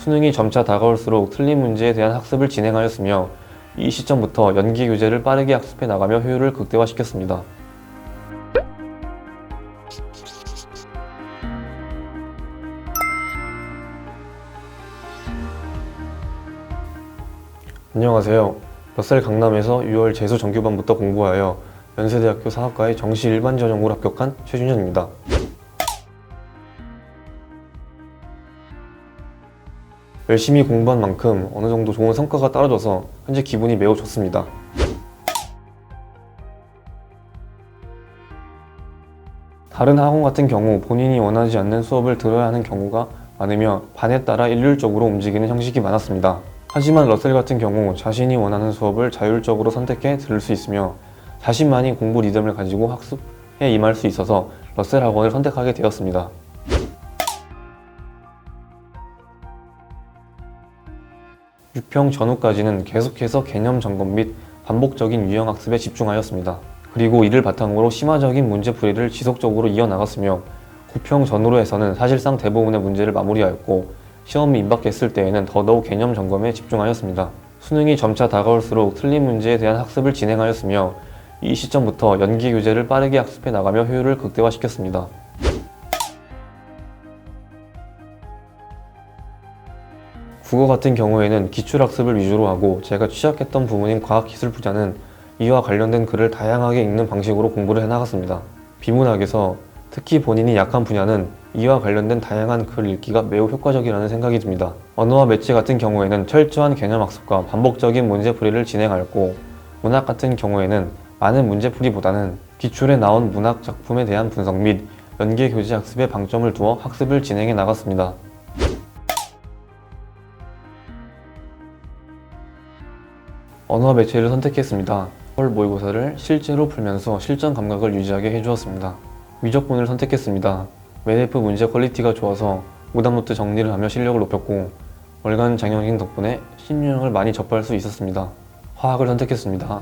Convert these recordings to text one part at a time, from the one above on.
수능이 점차 다가올수록 틀린 문제에 대한 학습을 진행하였으며 이 시점부터 연계 교재를 빠르게 학습해 나가며 효율을 극대화시켰습니다. 안녕하세요. 러셀 강남에서 6월 재수 정규반부터 공부하여 연세대학교 사학과에 정시 일반 전형으로 합격한 최준현입니다. 열심히 공부한 만큼 어느 정도 좋은 성과가 따라줘서 현재 기분이 매우 좋습니다. 다른 학원 같은 경우 본인이 원하지 않는 수업을 들어야 하는 경우가 많으며 반에 따라 일률적으로 움직이는 형식이 많았습니다. 하지만 러셀 같은 경우 자신이 원하는 수업을 자율적으로 선택해 들을 수 있으며 자신만이 공부 리듬을 가지고 학습에 임할 수 있어서 러셀 학원을 선택하게 되었습니다. 육평 전후까지는 계속해서 개념 점검 및 반복적인 유형 학습에 집중하였습니다. 그리고 이를 바탕으로 심화적인 문제풀이를 지속적으로 이어나갔으며 9평 전후로 해서는 사실상 대부분의 문제를 마무리하였고 시험이 임박했을 때에는 더더욱 개념 점검에 집중하였습니다. 수능이 점차 다가올수록 틀린 문제에 대한 학습을 진행하였으며 이 시점부터 연계 교재를 빠르게 학습해 나가며 효율을 극대화시켰습니다. 국어 같은 경우에는 기출학습을 위주로 하고 제가 취약했던 부분인 과학기술 분야는 이와 관련된 글을 다양하게 읽는 방식으로 공부를 해나갔습니다. 비문학에서 특히 본인이 약한 분야는 이와 관련된 다양한 글 읽기가 매우 효과적이라는 생각이 듭니다. 언어와 매체 같은 경우에는 철저한 개념학습과 반복적인 문제풀이를 진행하였고 문학 같은 경우에는 많은 문제풀이보다는 기출에 나온 문학 작품에 대한 분석 및 연계 교재 학습에 방점을 두어 학습을 진행해 나갔습니다. 언어와 매체를 선택했습니다. 헐 모의고사를 실제로 풀면서 실전 감각을 유지하게 해주었습니다. 위적분을 선택했습니다. 매대프 문제 퀄리티가 좋아서 오답노트 정리를 하며 실력을 높였고 월간 장영신 덕분에 신유형을 많이 접할 수 있었습니다. 화학을 선택했습니다.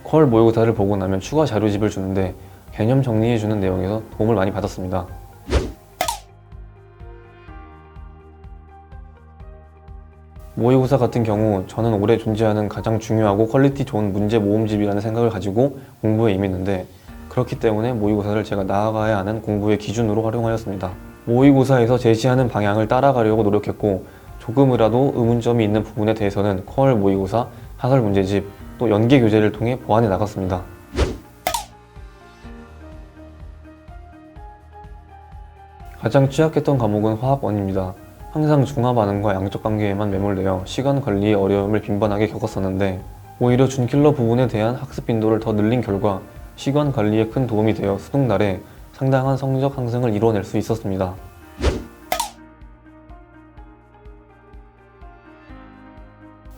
퀄 모의고사를 보고 나면 추가 자료집을 주는데 개념 정리해주는 내용에서 도움을 많이 받았습니다. 모의고사 같은 경우 저는 올해 존재하는 가장 중요하고 퀄리티 좋은 문제 모음집이라는 생각을 가지고 공부에 임했는데 그렇기 때문에 모의고사를 제가 나아가야 하는 공부의 기준으로 활용하였습니다. 모의고사에서 제시하는 방향을 따라가려고 노력했고 조금이라도 의문점이 있는 부분에 대해서는 퀄 모의고사, 사설 문제집, 또 연계 교재를 통해 보완해 나갔습니다. 가장 취약했던 과목은 화학 1입니다. 항상 중화 반응과 양적 관계에만 매몰되어 시간 관리에 어려움을 빈번하게 겪었었는데 오히려 준킬러 부분에 대한 학습 빈도를 더 늘린 결과 시간 관리에 큰 도움이 되어 수능날에 상당한 성적 상승을 이뤄낼 수 있었습니다.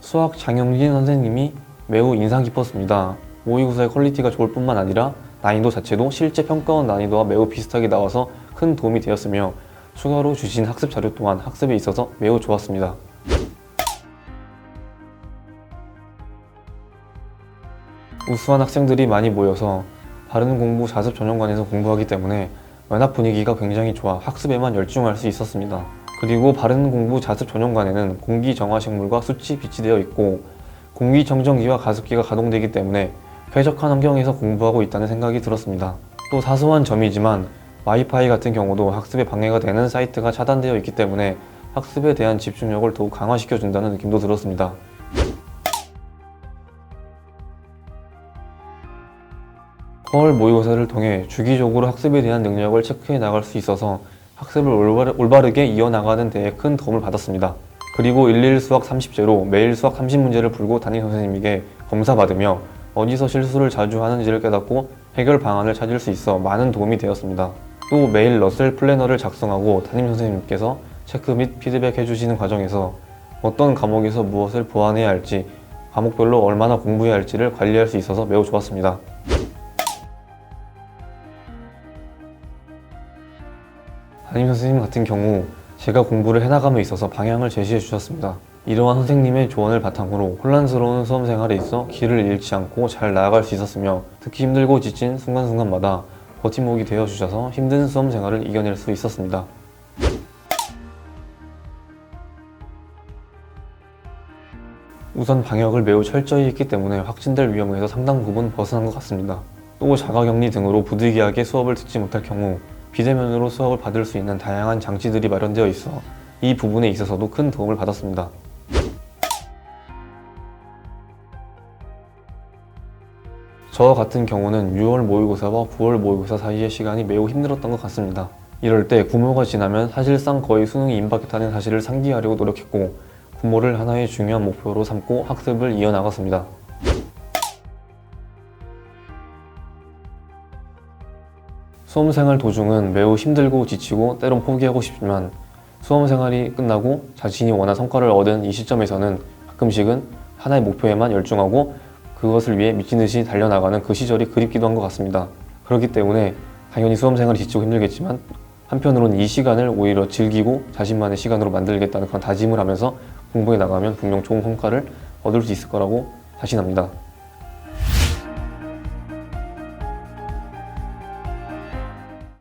수학 장영진 선생님이 매우 인상 깊었습니다. 모의고사의 퀄리티가 좋을 뿐만 아니라 난이도 자체도 실제 평가원 난이도와 매우 비슷하게 나와서 큰 도움이 되었으며 추가로 주신 학습 자료 또한 학습에 있어서 매우 좋았습니다. 우수한 학생들이 많이 모여서 바른 공부 자습 전용관에서 공부하기 때문에 면학 분위기가 굉장히 좋아 학습에만 열중할 수 있었습니다. 그리고 바른 공부 자습 전용관에는 공기정화식물과 숯이 비치되어 있고 공기청정기와 가습기가 가동되기 때문에 쾌적한 환경에서 공부하고 있다는 생각이 들었습니다. 또 사소한 점이지만 와이파이 같은 경우도 학습에 방해가 되는 사이트가 차단되어 있기 때문에 학습에 대한 집중력을 더욱 강화시켜준다는 느낌도 들었습니다. 퀄 모의고사를 통해 주기적으로 학습에 대한 능력을 체크해 나갈 수 있어서 학습을 올바르게 이어나가는 데에 큰 도움을 받았습니다. 그리고 11 수학 30제로 매일 수학 30문제를 풀고 담임선생님에게 검사받으며 어디서 실수를 자주 하는지를 깨닫고 해결 방안을 찾을 수 있어 많은 도움이 되었습니다. 또 매일 러셀 플래너를 작성하고 담임선생님께서 체크 및 피드백 해주시는 과정에서 어떤 과목에서 무엇을 보완해야 할지 과목별로 얼마나 공부해야 할지를 관리할 수 있어서 매우 좋았습니다. 담임선생님 같은 경우 제가 공부를 해나감에 있어서 방향을 제시해 주셨습니다. 이러한 선생님의 조언을 바탕으로 혼란스러운 수험 생활에 있어 길을 잃지 않고 잘 나아갈 수 있었으며 특히 힘들고 지친 순간순간마다 버팀목이 되어 주셔서 힘든 수험 생활을 이겨낼 수 있었습니다. 우선 방역을 매우 철저히 했기 때문에 확진될 위험에서 상당 부분 벗어난 것 같습니다. 또 자가격리 등으로 부득이하게 수업을 듣지 못할 경우 비대면으로 수업을 받을 수 있는 다양한 장치들이 마련되어 있어 이 부분에 있어서도 큰 도움을 받았습니다. 저와 같은 경우는 6월 모의고사와 9월 모의고사 사이의 시간이 매우 힘들었던 것 같습니다. 이럴 때 구모가 지나면 사실상 거의 수능이 임박했다는 사실을 상기하려고 노력했고 구모를 하나의 중요한 목표로 삼고 학습을 이어나갔습니다. 수험생활 도중은 매우 힘들고 지치고 때론 포기하고 싶지만 수험생활이 끝나고 자신이 원한 성과를 얻은 이 시점에서는 가끔씩은 하나의 목표에만 열중하고 그것을 위해 미친듯이 달려나가는 그 시절이 그립기도 한 것 같습니다. 그렇기 때문에 당연히 수험생활이 지치고 힘들겠지만 한편으로는 이 시간을 오히려 즐기고 자신만의 시간으로 만들겠다는 그런 다짐을 하면서 공부해 나가면 분명 좋은 성과를 얻을 수 있을 거라고 자신합니다.